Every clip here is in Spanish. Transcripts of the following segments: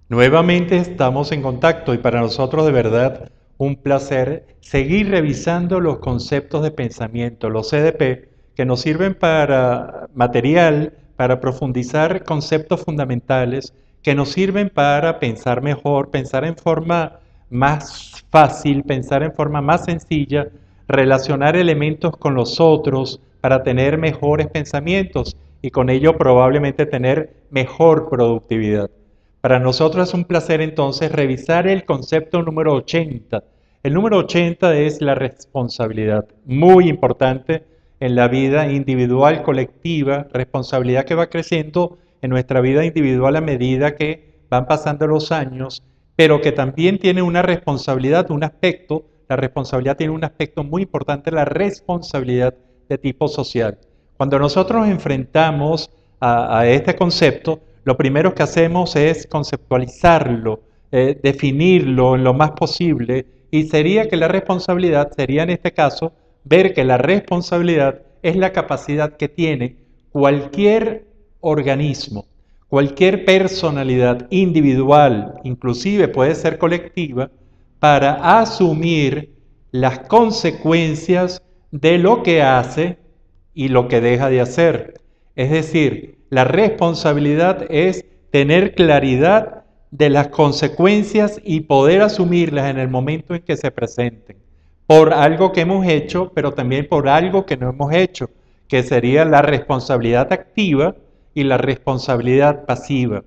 Nuevamente estamos en contacto y para nosotros de verdad un placer seguir revisando los conceptos de pensamiento, los CDP, que nos sirven para material, para profundizar conceptos fundamentales, que nos sirven para pensar mejor, pensar en forma más fácil, pensar en forma más sencilla, relacionar elementos con los otros para tener mejores pensamientos y con ello probablemente tener mejor productividad. Para nosotros es un placer entonces revisar el concepto número 80. El número 80 es la responsabilidad, muy importante en la vida individual, colectiva, responsabilidad que va creciendo en nuestra vida individual a medida que van pasando los años, pero que también tiene una responsabilidad, un aspecto, la responsabilidad tiene un aspecto muy importante, la responsabilidad de tipo social. Cuando nosotros nos enfrentamos a este concepto, lo primero que hacemos es conceptualizarlo, definirlo en lo más posible, y sería que la responsabilidad sería en este caso ver que la responsabilidad es la capacidad que tiene cualquier organismo, cualquier personalidad individual, inclusive puede ser colectiva, para asumir las consecuencias de lo que hace y lo que deja de hacer. Es decir, la responsabilidad es tener claridad de las consecuencias y poder asumirlas en el momento en que se presenten, por algo que hemos hecho, pero también por algo que no hemos hecho, que sería la responsabilidad activa y la responsabilidad pasiva.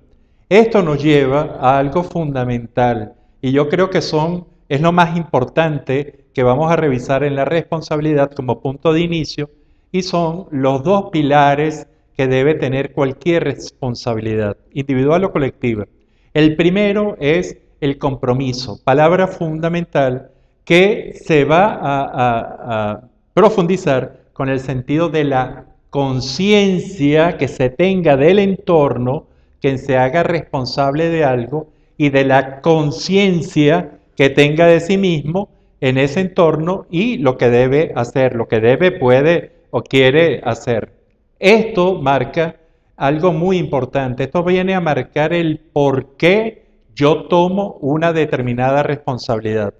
Esto nos lleva a algo fundamental y yo creo que es lo más importante que vamos a revisar en la responsabilidad como punto de inicio y son los dos pilares que debe tener cualquier responsabilidad, individual o colectiva. El primero es el compromiso, palabra fundamental que se va a profundizar con el sentido de la conciencia que se tenga del entorno, que se haga responsable de algo y de la conciencia que tenga de sí mismo en ese entorno y lo que debe hacer, lo que debe, puede o quiere hacer. Esto marca algo muy importante. Esto viene a marcar el por qué yo tomo una determinada responsabilidad.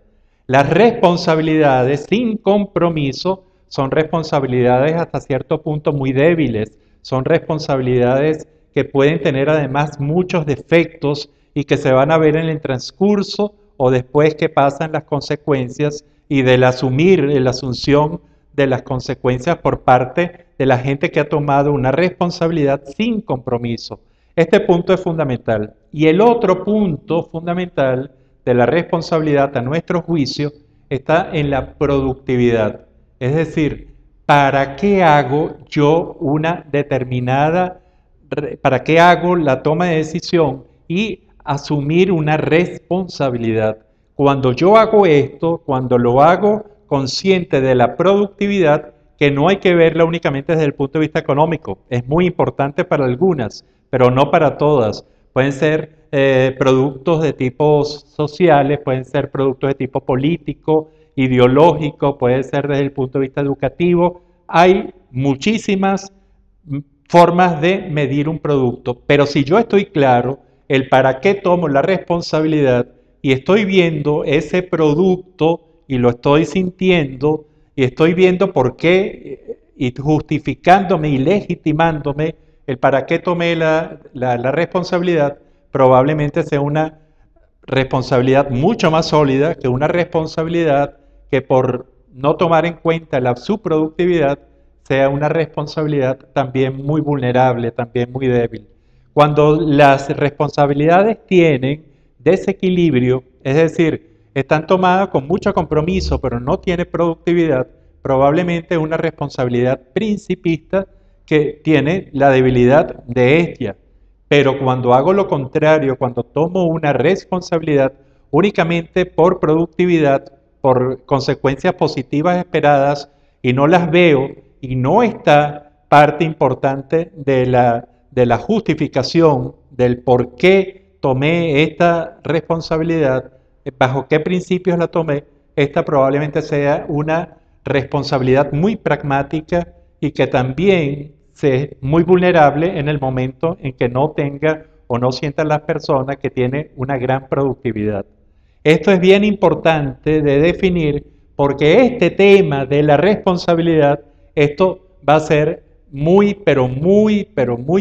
Las responsabilidades sin compromiso son responsabilidades hasta cierto punto muy débiles, son responsabilidades que pueden tener además muchos defectos y que se van a ver en el transcurso o después que pasan las consecuencias y del asumir, la asunción de las consecuencias por parte de la gente que ha tomado una responsabilidad sin compromiso. Este punto es fundamental. Y el otro punto fundamental de la responsabilidad, a nuestro juicio, está en la productividad. Es decir, ¿para qué hago yo una determinada, para qué hago la toma de decisión y asumir una responsabilidad? Cuando yo hago esto, cuando lo hago consciente de la productividad, que no hay que verla únicamente desde el punto de vista económico, es muy importante para algunas, pero no para todas. Pueden ser productos de tipo sociales, pueden ser productos de tipo político, ideológico, puede ser desde el punto de vista educativo. Hay muchísimas formas de medir un producto, pero si yo estoy claro el para qué tomo la responsabilidad y estoy viendo ese producto y lo estoy sintiendo y estoy viendo por qué y justificándome y legitimándome el para qué tomé la responsabilidad, probablemente sea una responsabilidad mucho más sólida que una responsabilidad que por no tomar en cuenta su productividad sea una responsabilidad también muy vulnerable, también muy débil. Cuando las responsabilidades tienen desequilibrio, es decir, están tomadas con mucho compromiso, pero no tiene productividad, probablemente es una responsabilidad principista que tiene la debilidad de ella. Pero cuando hago lo contrario, cuando tomo una responsabilidad únicamente por productividad, por consecuencias positivas esperadas y no las veo y no está parte importante de la justificación del por qué tomé esta responsabilidad, bajo qué principios la tomé, esta probablemente sea una responsabilidad muy pragmática y que también es muy vulnerable en el momento en que no tenga o no sientan las personas que tiene una gran productividad. Esto es bien importante de definir porque este tema de la responsabilidad, esto va a ser muy, pero muy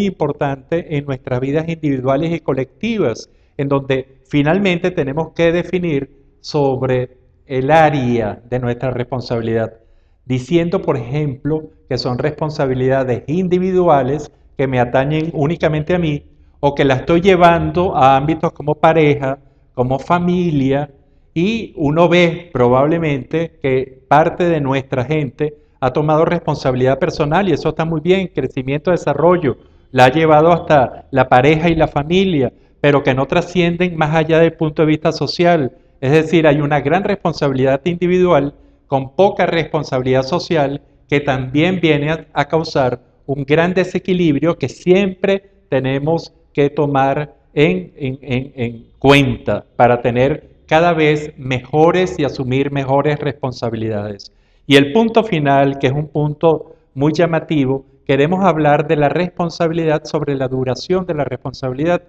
importante en nuestras vidas individuales y colectivas, en donde finalmente tenemos que definir sobre el área de nuestra responsabilidad, diciendo, por ejemplo, que son responsabilidades individuales que me atañen únicamente a mí, o que la estoy llevando a ámbitos como pareja, como familia, y uno ve probablemente que parte de nuestra gente ha tomado responsabilidad personal y eso está muy bien, crecimiento, desarrollo, la ha llevado hasta la pareja y la familia, pero que no trascienden más allá del punto de vista social. Es decir, hay una gran responsabilidad individual con poca responsabilidad social que también viene a causar un gran desequilibrio que siempre tenemos que tomar en cuenta para tener cada vez mejores y asumir mejores responsabilidades. Y el punto final, que es un punto muy llamativo, queremos hablar de la responsabilidad sobre la duración de la responsabilidad.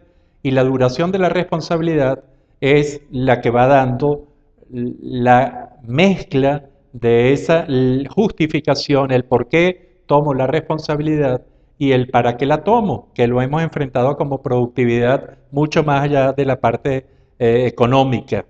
Y la duración de la responsabilidad es la que va dando la mezcla de esa justificación, el por qué tomo la responsabilidad y el para qué la tomo, que lo hemos enfrentado como productividad mucho más allá de la parte económica.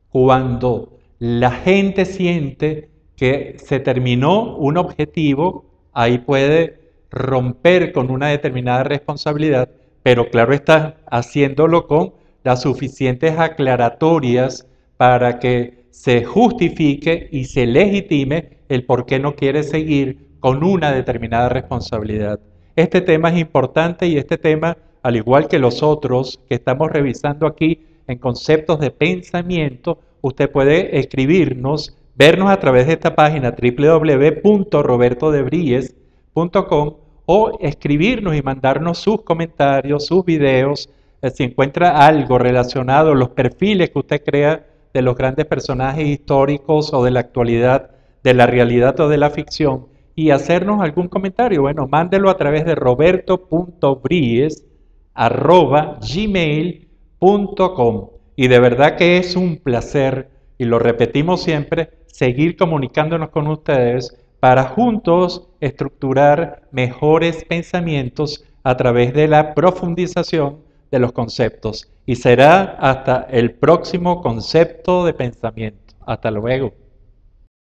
Cuando la gente siente que se terminó un objetivo, ahí puede romper con una determinada responsabilidad, pero claro está, haciéndolo con las suficientes aclaratorias para que se justifique y se legitime el por qué no quiere seguir con una determinada responsabilidad. Este tema es importante y este tema, al igual que los otros que estamos revisando aquí en conceptos de pensamiento, usted puede escribirnos, vernos a través de esta página www.robertodebries.com o escribirnos y mandarnos sus comentarios, sus videos, si encuentra algo relacionado, los perfiles que usted crea de los grandes personajes históricos o de la actualidad, de la realidad o de la ficción, y hacernos algún comentario. Bueno, mándelo a través de roberto.bries@gmail.com. Y de verdad que es un placer, y lo repetimos siempre, seguir comunicándonos con ustedes para juntos estructurar mejores pensamientos a través de la profundización de los conceptos. Y será hasta el próximo concepto de pensamiento. Hasta luego.